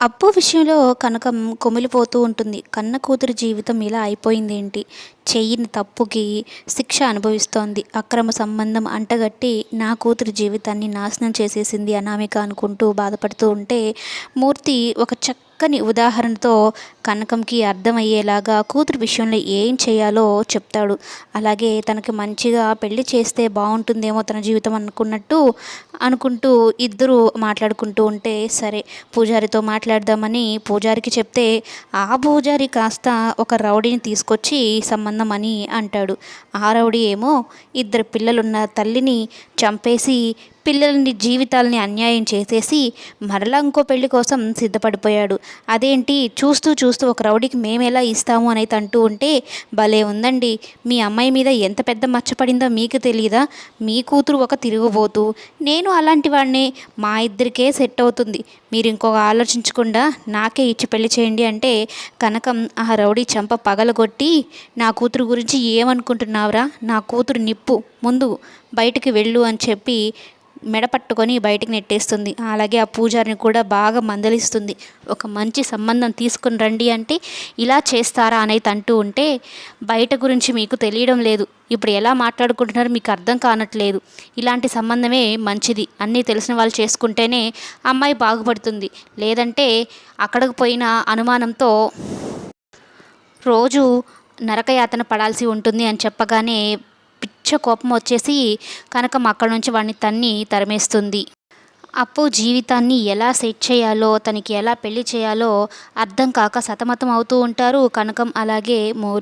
అప్పు విషయంలో కనకం కుమిలిపోతూ ఉంటుంది. కన్న కూతురి జీవితం ఇలా అయిపోయిందేంటి? చెయ్యని తప్పుకి శిక్ష అనుభవిస్తోంది. అక్రమ సంబంధం అంటగట్టి నా కూతురి జీవితాన్ని నాశనం చేసేసింది అనామిక అనుకుంటూ బాధపడుతూ ఉంటే, మూర్తి ఒక చక్కని ఉదాహరణతో కనకంకి అర్థమయ్యేలాగా కూతురి విషయంలో ఏం చేయాలో చెప్తాడు. అలాగే తనకి మంచిగా పెళ్లి చేస్తే బావుంటుందేమో తన జీవితం అనుకుంటూ ఇద్దరు మాట్లాడుకుంటూ ఉంటే, సరే పూజారితో మాట్లాడదామని పూజారికి చెప్తే, ఆ పూజారి కాస్త ఒక రౌడీని తీసుకొచ్చి సంబంధం అని అంటాడు. ఆ రౌడీ ఏమో ఇద్దరు పిల్లలున్న తల్లిని చంపేసి పిల్లలని జీవితాలని అన్యాయం చేసేసి మరలా ఇంకో పెళ్లి కోసం సిద్ధపడిపోయాడు. అదేంటి చూస్తూ చూస్తూ ఒక రౌడీకి మేమెలా ఇస్తాము అనేది అంటూ ఉంటే, భలే ఉందండి, మీ అమ్మాయి మీద ఎంత పెద్ద మచ్చపడిందో మీకు తెలియదా? మీ కూతురు ఒక తిరుగుబోతు, నేను అలాంటి వాడినే, మా ఇద్దరికే సెట్ అవుతుంది, మీరు ఇంకొక ఆలోచించకుండా నాకే ఇచ్చి పెళ్లి చేయండి అంటే, కనకం ఆ రౌడీ చంప పగలగొట్టి, నా కూతురు గురించి ఏమనుకుంటున్నావురా, నా కూతురు నిప్పు, ముందు బయటికి వెళ్ళు అని చెప్పి మెడ పట్టుకొని బయటికి నెట్టేస్తుంది. అలాగే ఆ పూజారిని కూడా బాగా మందలిస్తుంది. ఒక మంచి సంబంధం తీసుకుని రండి అంటే ఇలా చేస్తారా అనేది అంటూ ఉంటే, బయట గురించి మీకు తెలియడం లేదు, ఇప్పుడు ఎలా మాట్లాడుకుంటున్నారో మీకు అర్థం కానట్లేదు, ఇలాంటి సంబంధమే మంచిది, అన్నీ తెలిసిన వాళ్ళు చేసుకుంటేనే అమ్మాయి బాగుపడుతుంది, లేదంటే అక్కడికి పోయిన అనుమానంతో రోజు నరకయాతన పడాల్సి ఉంటుంది అని చెప్పగానే పిచ్చ కోపం వచ్చేసి కనకం అక్కడి నుంచి వాడిని తరిమేస్తుంది. అప్పు జీవితాన్ని ఎలా సెట్ చేయాలో, తనకి ఎలా పెళ్లి చేయాలో అర్థం కాక సతమతం అవుతూ ఉంటారు కనకం అలాగే